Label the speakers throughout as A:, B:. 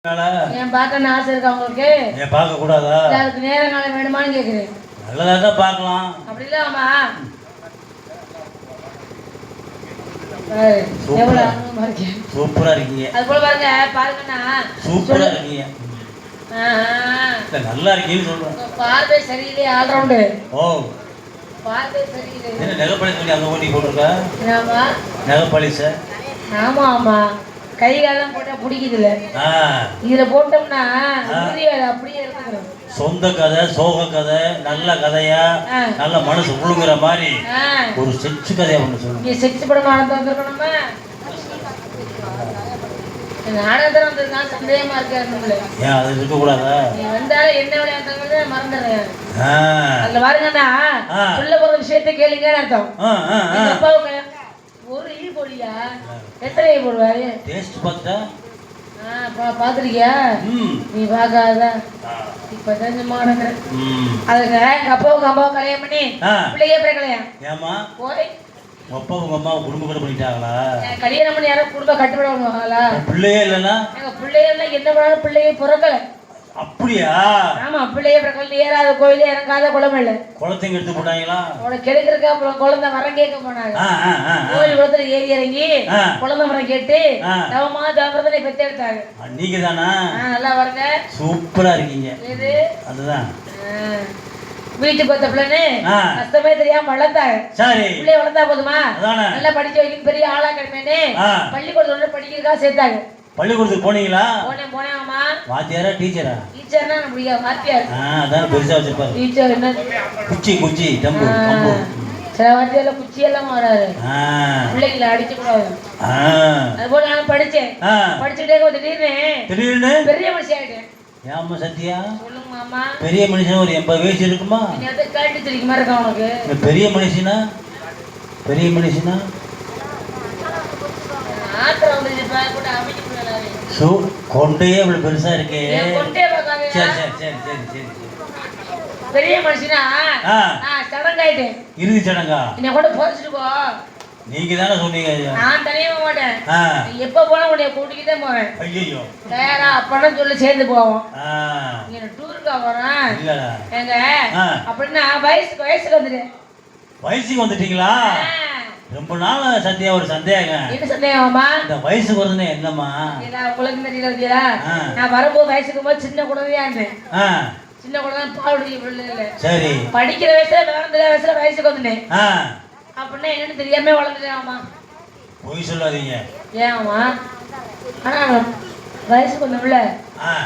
A: என் பார்க்க ஆசை இருக்கா உங்களுக்கு?
B: ஏன் பார்க்க கூடாதா?
A: அதுக்கு நேரம் காலம் வேணுமான்னு கேக்குறேன்.
B: நல்லதா தான் பார்க்கலாம்.
A: அப்படி இல்லாமா எவ்வளவு அனுபவமா இருக்கேன்.
B: சூப்பரா இருக்கீங்க.
A: அது போல பாருங்க பாருங்கண்ணா
B: சூப்பரா இருக்கீங்க. நல்லா இருக்கீங்கன்னு சொல்றேன்.
A: பார்வை சரியில்லை ஆல்ரவுண்டு.
B: ஓ
A: பார்வை சரியில்லை.
B: என்ன நெகப்பாளி சொல்லி அங்க ஓட்டி போட்டுருக்கா?
A: ஆமா
B: நெகப்பாளி சார். ஆமா
A: ஆமா கை காலம் போட்டா பிடிக்குதுல்ல. இதுல போட்டோம்னா அப்படியே இருக்கணும்.
B: சொந்த கதை சோக கதை நல்ல கதையா நல்ல மனசு உழுங்குற மாதிரி ஒரு செக்ஸ் கதையா ஒண்ணு சொல்லுங்க.
A: செக்ஸ் படம் வந்துருக்கணுமா? நாடகத்துல வந்திருக்கான் சந்தேகமா இருக்காரு.
B: ஏன் அது இருக்க கூடாதா?
A: நீ வந்தாலும் என்ன விளையாடுறது மறந்துடுறேன். அதுல பாருங்கன்னா சொல்ல போற விஷயத்த கேளுங்கன்னு அர்த்தம். அப்பாவுக்கு ஒரு ஈ போடியா எத்தனை ஈ போடுவாரு?
B: டேஸ்ட் பார்த்தா
A: பாத்துருக்கியா? நீ பாக்காத இப்ப தெரிஞ்சமா நடக்கிறேன். அதுங்க எங்க அப்பாவுக்கு அம்மாவும் கல்யாணம் பண்ணி பிள்ளையே பிள்ளை கல்யாணம்.
B: ஏமா
A: போய்
B: அப்பா உங்க அம்மா குடும்ப கூட பண்ணிட்டாங்களா?
A: கல்யாணம் பண்ணி யாரும் குடும்ப கட்டுவிடுவாங்களா?
B: பிள்ளையே இல்லைன்னா
A: எங்க பிள்ளைய எல்லாம் என்ன பண்ணாலும் பிள்ளையே பிறக்கல.
B: அப்படியா? ஆமா
A: பிள்ளைய பிறக்கல. ஏறாத கோயிலே இறங்காத குளம் இல்ல.
B: குளத்தையும் எடுத்து போட்டாங்களா?
A: உனக்கு கெடுக்கிறதுக்கு அப்புறம் குழந்தை மரம் கேட்க போனாங்க. கோயில் குளத்துல ஏறி இறங்கி குழந்தை மரம் கேட்டு நவமா தாமிரதனை பெற்றெடுத்தாங்க.
B: நீங்க தானா?
A: நல்லா வருங்க.
B: சூப்பரா இருக்கீங்க.
A: இது
B: அதுதான்
A: வீட்டுக்கு வந்த பிள்ளைன்னு கஷ்டமே தெரியாம வளர்த்தாங்க. சரி பிள்ளைய வளர்த்தா போதுமா? நல்லா படிச்சு வைக்கணும் பெரிய ஆளா கிடைப்பேன்னு பள்ளிக்கூடத்துல படிக்கிறதுக்காக சேர்த்தாங்க.
B: பள்ளிக்கூடத்துக்கு போனீங்களா?
A: போனேன் ஆமா.
B: வாத்தியாரா டீச்சரா?
A: டீச்சர்னா நம்மளுக்கு வாத்தியார்.
B: அதான் பெருசா வச்சிருப்பாரு.
A: டீச்சர் என்ன
B: குச்சி டம்பு கம்பு.
A: சில வாத்தியார்ல குச்சி எல்லாம் வராது. பிள்ளைங்களை அடிச்சு கூடாது. அதுபோல நான் படிச்சேன். படிச்சுட்டே திடீர்னு பெரிய மனுஷன் ஆயிட்டேன்.
B: ஏமா சத்தியா?
A: சொல்லுங்க மாமா.
B: பெரிய மனுஷன் ஒரு 80 வயசு இருக்குமா?
A: நீ அதை கேட்டு தெரியுமா மாதிரி இருக்கா உனக்கு?
B: பெரிய மனுஷனா கொண்டையே இவ்வளவு பெருசா இருக்கே.
A: பெரிய மனுஷனா சடங்காயிட்டேன்.
B: இறுதி சடங்கா?
A: என்ன கூட போச்சுட்டு போ.
B: நீங்க தானே சொன்னீங்க.
A: நான் தனியா போக மாட்டேன். எப்ப போனா உன்னைய கூட்டிக்கிட்டே போவேன்.
B: ஐயோ
A: தயாரா அப்பன்னு சொல்லி சேர்ந்து போவோம். நீங்க டூருக்கா போறேன் எங்க அப்படின்னா வயசுக்கு வந்துட்டேன்.
B: வயசுக்கு வந்துட்டீங்களா? ரொம்ப நாள் சத்தியா ஒரு சந்தேகம்.
A: என்ன சந்தேகமா? இந்த
B: வயசுக்கு வருதுன்னு என்னம்மா?
A: உங்களுக்கு தெரியல. நான் வரும்போது வயசுக்கு போது சின்ன குழந்தையா இருந்தேன். சின்ன குழந்தை பால் இல்ல. சரி படிக்கிற வயசுல வேற வயசுல வயசுக்கு வந்துட்டேன். அப்படின்னா என்னன்னு தெரியாம வளர்ந்துட்டேன்மா.
B: போய் சொல்லாதீங்க.
A: ஏன்மா? ஆனா வயசுக்கு வந்தோம்ல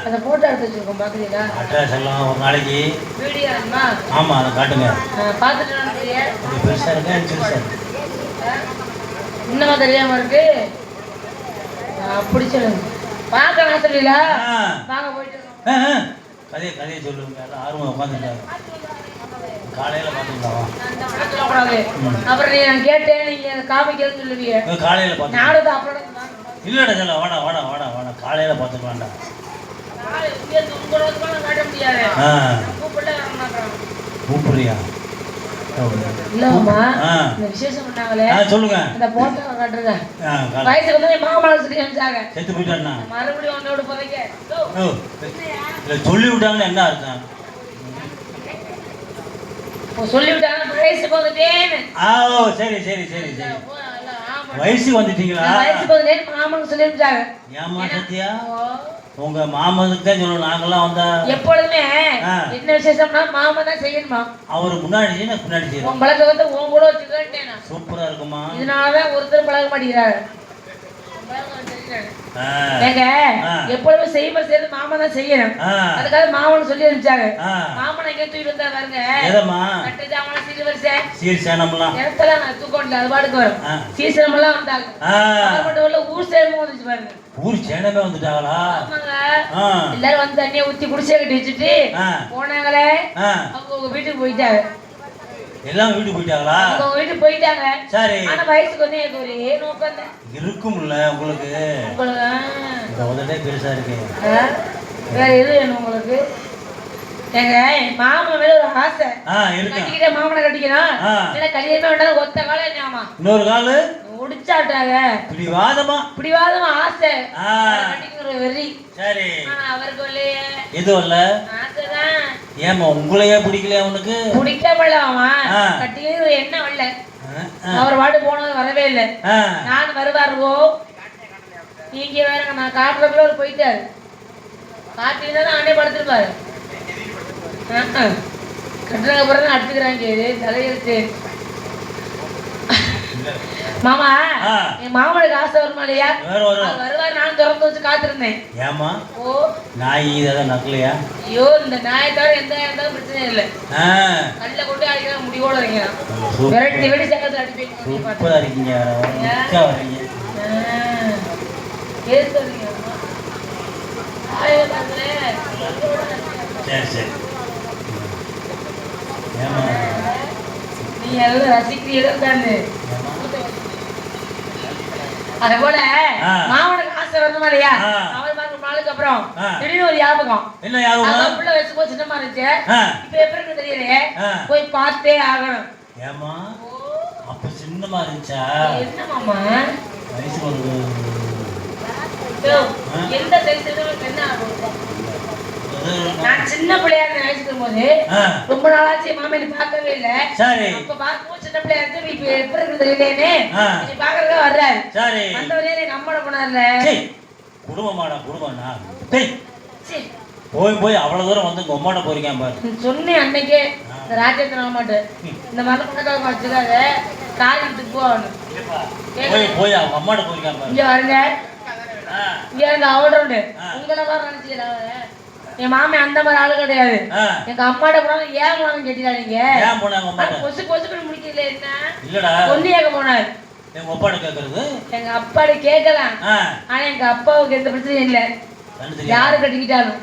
A: அந்த போட்டோ எடுத்து வச்சிருக்கோம் பாக்குறீங்களா?
B: அட்ரஸ் எல்லாம் ஒரு நாளைக்கு
A: வீடியோ ஆமா.
B: ஆமா அதை காட்டுங்க.
A: பாத்துட்டு
B: பெருசா இருக்கா சிறுசா?
A: இன்னமா தெரியாம இருக்கு. அப்படி சொல்லுங்க. பார்க்க நான் தெரியல. வாங்க போயிட்டு
B: கதையை சொல்லுங்க. ஆர்வம் உட்காந்துட்டாங்க. காலையில பாத்துக்கலாம்.
A: அப்புறம் நான் கேட்டேன் நீங்க காமிக்கிறேன்னு சொல்லுவீங்க.
B: காலையில பாத்து
A: நாடகத்தை அப்புறம்
B: இல்லடா சொல்ல வேணா காலையில பாத்துக்கலாம்டா.
A: காட்ட முடியாது.
B: கூப்பிடுறியா?
A: இல்லம்மா இந்த விசேஷம் பண்ணாங்களே
B: சொல்லுங்க.
A: இந்த போட்டோ காட்டுறதா வயசுக்கு வந்து மாமலை சொல்லி அனுப்பிச்சாங்க.
B: செத்து போயிட்டான்னா
A: மறுபடியும் உன்னோட போதைக்க
B: சொல்லி விட்டாங்கன்னு என்ன அர்த்தம்?
A: சொல்லி விட்டாங்க வயசுக்கு வந்துட்டேன்னு.
B: சரி வயசுக்கு வந்துட்டீங்களா?
A: வயசுக்கு வந்துட்டேன் மாமனுக்கு சொல்லி அனுப்பிச்சாங்க.
B: ஏமா சத்தியா? உங்க மாமனுக்கு தான் சொல்லணும். நாங்கெல்லாம் வந்தா
A: எப்பொழுதுமே என்ன விசேஷம்னா மாமன் தான் செய்யணுமா. அவரு
B: முன்னாடி செய்யணும்.
A: உன் பழக்க வந்து உன் கூட வச்சுக்கிட்டேன்.
B: சூப்பரா இருக்குமா?
A: இதனாலதான் ஒருத்தர் பழக மாட்டேங்கிறாரு. ஏங்க எப்பொழுதுமே செய்யும்போது சேர்ந்து மாமன் தான் செய்யணும். அதுக்காக மாமன் சொல்லி அனுப்பிச்சாங்க. மாமன் எங்க தூக்கிட்டு வந்தா பாருங்க. இடத்துல நான் தூக்கல அது பாட்டுக்கு வரும். சீசனம் எல்லாம் வந்தாங்க. ஊர் சேரமும் வந்துச்சு பாருங்க.
B: ஊர் சேனமே வந்துட்டாங்களா?
A: எல்லாரும் வந்து தண்ணியை ஊத்தி குடிசை கட்டி வச்சுட்டு போனாங்களே. அவங்க வீட்டுக்கு போயிட்டாங்க.
B: எல்லாம் வீட்டுக்கு போயிட்டாங்களா?
A: அவங்க வீட்டுக்கு போயிட்டாங்க. சரி ஆனா வயசுக்கு வந்து எனக்கு ஒரே நோக்கம் தான்
B: இருக்கும்ல உங்களுக்கு. இந்த உதடே பெருசா இருக்கு.
A: வேற எது வேணும் உங்களுக்கு? எங்க மாமன் மேல ஒரு ஆசை கட்டிக்கிட்ட மாமனை கட்டிக்கணும். இல்ல கல்யாணமே வேண்டாம் ஒத்த காலம் ஞாபகம்.
B: இன்னொரு காலு
A: குடிச்சாட்டாங்க பிடிவாதமா ஆசை கட்டிக்கிற வெறி.
B: சரி
A: அவருக்கு இல்லையே
B: எது இல்ல
A: ஆசைதான்.
B: ஏமா உங்களையே பிடிக்கல அவனுக்கு?
A: பிடிக்கல அவன் கட்டிக்கிற என்ன வரல. அவர் வாட்டு போனது வரவே இல்லை. நான் வருவாருவோ நீங்க வேறங்க நான் காட்டுறதுக்குள்ள அவர் போயிட்டாரு. காட்டினா அண்ணே படுத்துருப்பாரு. கட்டுறதுக்கு அப்புறம் தான் அடிச்சுக்கிறாங்க தலையெழுத்து. மாமா என் மாமனுக்கு ஆசை வருமா இல்லையா? வருவார். நானும் திறந்து வச்சு காத்திருந்தேன்.
B: ஏமா ஓ நாய் இதெல்லாம் நக்கலையா?
A: ஐயோ இந்த நாயை தவிர எந்த இருந்தாலும் பிரச்சனை இல்லை. கல்ல கொண்டு அடிக்கிற முடிவோட வைக்கிறான். விரட்டி விரட்டி சக்கரத்தில் அடிப்பீங்க.
B: சூப்பரா இருக்கீங்க. சரி சரி
A: நீ எல்லாம் ரசிக்கிறீங்க. அதே போல மாமனுக்கு ஆசை வரணுமா இல்லையா? அவர் பார்க்க நாளுக்கு அப்புறம் திடீர்னு ஒரு ஞாபகம்.
B: என்ன ஞாபகம்?
A: புள்ள வயசுக்கு சின்னமா இருந்துச்சு. இப்ப எப்படி இருக்கு தெரியலையே. போய் பார்த்தே ஆகணும்.
B: ஏமா அப்ப சின்னமா இருந்துச்சா?
A: என்ன மாமா
B: வயசு ஒரு
A: எந்த சைஸ் என்ன ஆகும்? நான் சின்ன பிள்ளையா நினைச்சிருக்கும் போது ரொம்ப நாளாச்சு மாமா நீ பார்க்கவே இல்ல. அப்ப பார்க்கவும் சின்ன பிள்ளையா இருக்கு. இப்ப எப்படி இருக்கு தெரியலேன்னு நீ பாக்குறதா வர்றாரு. வந்தவரே எங்க அம்மாட போனார்ல.
B: குடும்பமாடா குடும்பம்னா போய் போய் அவ்வளவு தூரம் வந்து உங்க அம்மாட்ட போறீங்க பாரு.
A: சொன்னேன் அன்னைக்கே இந்த ராஜேந்திரன் அம்மாட்ட இந்த மாதிரி பணக்காக வச்சுக்காத காரியத்துக்கு போகணும்.
B: போய் போய் அவங்க அம்மாட்ட போறீங்க பாரு.
A: இங்க வருங்க இங்க எங்க அவரோண்டு உங்களை மாதிரி நினைச்சீங்களா? என் மாமே அந்த மாதிரி ஆளு கிடையாது. எங்க அம்மாட்ட போனாலும் ஏன் போனாலும் கேட்டீங்க. கொசு கொசுக்கு முடிக்கல என்ன இல்லடா ஒன்னு கேட்க போனாரு.
B: எங்க அப்பாட்ட கேக்குறது
A: எங்க அப்பாட்ட கேட்கலாம். ஆனா எங்க அப்பாவுக்கு எந்த பிரச்சனையும் இல்ல. யாரு கட்டிக்கிட்டாலும்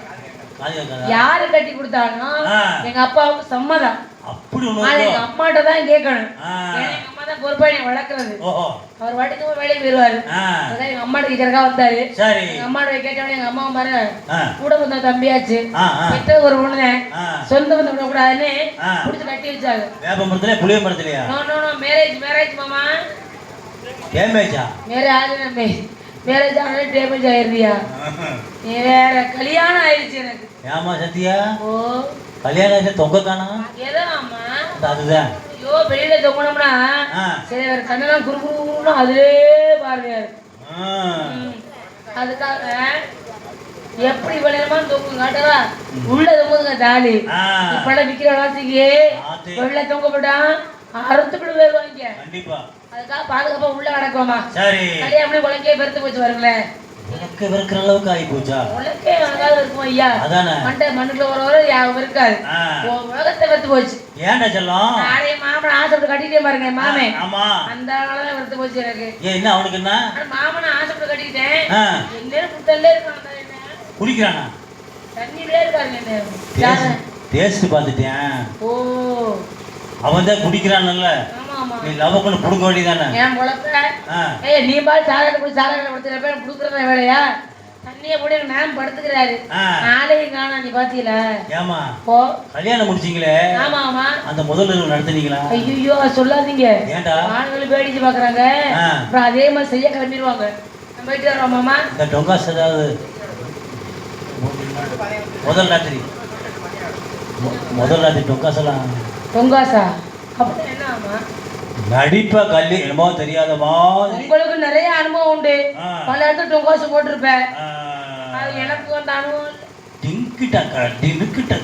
A: யாரு கட்டி கொடுத்தாலும் எங்க அப்பாவுக்கு சம்மதம்.
B: அப்படி
A: எங்க அம்மாட்ட தான் கேட்கணும். எங்க அம்மா தான் பொறுப்பா என்னை வளர்க்கறது. அவர் வாட்டுக்கு வேலையை போயிருவாரு. எங்க அம்மாட்ட கேட்கறக்கா வந்தாரு. எங்க அம்மாட்ட கேட்டவனே எங்க அம்மா பாரு கூட வந்த தம்பியாச்சு பெற்ற ஒரு பொண்ணு சொந்த வந்து விடக்கூடாதுன்னு புடிச்சு கட்டி வச்சாங்க.
B: வேப்ப மரத்துல புளிய மரத்துலயா?
A: மேரேஜ் மேரேஜ் மாமா
B: டேமேஜா?
A: மேரேஜ் ஆனாலே டேமேஜ் ஆயிருந்தியா? நீ வேற கல்யாணம் ஆயிடுச்சு எனக்கு.
B: ஏமா சத்தியா? ஓ கல்யாணம் ஆயிடுச்சு தொங்க காணா?
A: ஏதோ ஆமா
B: அதுதான்.
A: ஐயோ வெளியில தொங்கணும்னா சரி வேற கண்ணெல்லாம் குறுகுறுன்னு அதுலே பார்வையாரு. அதுக்காக எப்படி விளையாமா தொங்கும் காட்டவா உள்ள தொங்குதுங்க தாலி. இப்பெல்லாம் விக்கிற வாசிக்கு வெளில தொங்கப்பட்டான் அறுத்துக்கிட்டு போயிருவாங்க. அதுக்காக பாதுகாப்பா உள்ள நடக்குமா? கல்யாணம் குழந்தையே பெருத்து போச்சு வருங்களேன்.
B: உனக்கு வெறுக்கிற அளவுக்கு ஆகி போச்சா?
A: உனக்கே அழகாக இருக்கும் ஐயா. அதானே மண்டை மண்ணுக்குள்ள ஒரு யாரும் இருக்காது. உலகத்தை வெறுத்து போச்சு.
B: ஏன்டா செல்லம்?
A: நானே மாமனை ஆசைப்பட்டு கட்டிட்டே பாருங்க மாமே. ஆமா அந்த ஆளாதான் வெறுத்து போச்சு எனக்கு.
B: என்ன அவனுக்கு என்ன?
A: மாமனை ஆசைப்பட்டு கட்டிக்கிட்டேன். என்ன புத்தல்ல இருக்கான்
B: குடிக்கிறானா?
A: தண்ணியிலே இருக்காருங்க என்ன
B: டேஸ்ட் பார்த்துட்டேன். ஓ அவன் தான் குடிக்கிறான்ல. நீ லவ் பண்ண புடுங்க வேண்டியதானே? ஏன் பொழப்ப? ஏய் நீ பால் சாராட்ட குடி சாராட்ட படுத்துறப்ப புடுக்குறத வேலையா? தண்ணிய போடி நான் படுத்துக்கிறாரு. ஆளையும் காணா நீ பாத்தீல? ஏமா ஓ கல்யாணம் முடிச்சீங்களே? ஆமா ஆமா அந்த முதல்ல நடத்துனீங்களா? ஐயோ சொல்லாதீங்க. ஏன்டா ஆளுங்க பேடிச்சு பாக்குறாங்க. அப்புறம் அதே மாதிரி செய்ய கிளம்பிடுவாங்க. நம்ம போயிட்டு வரோம் மாமா. இந்த டொங்காஸ் ஏதாவது முதல் ராத்திரி டொங்காஸ் எல்லாம் டொங்காஸா அப்படி என்ன ஆமா நடிப்ப கல்லி என்னமோ தெரியாத மாதிரி.
A: உங்களுக்கு நிறைய அனுபவம் உண்டு. பல இடத்துல டொங்காசு போட்டிருப்பேன். எனக்கு வந்து அனுபவம்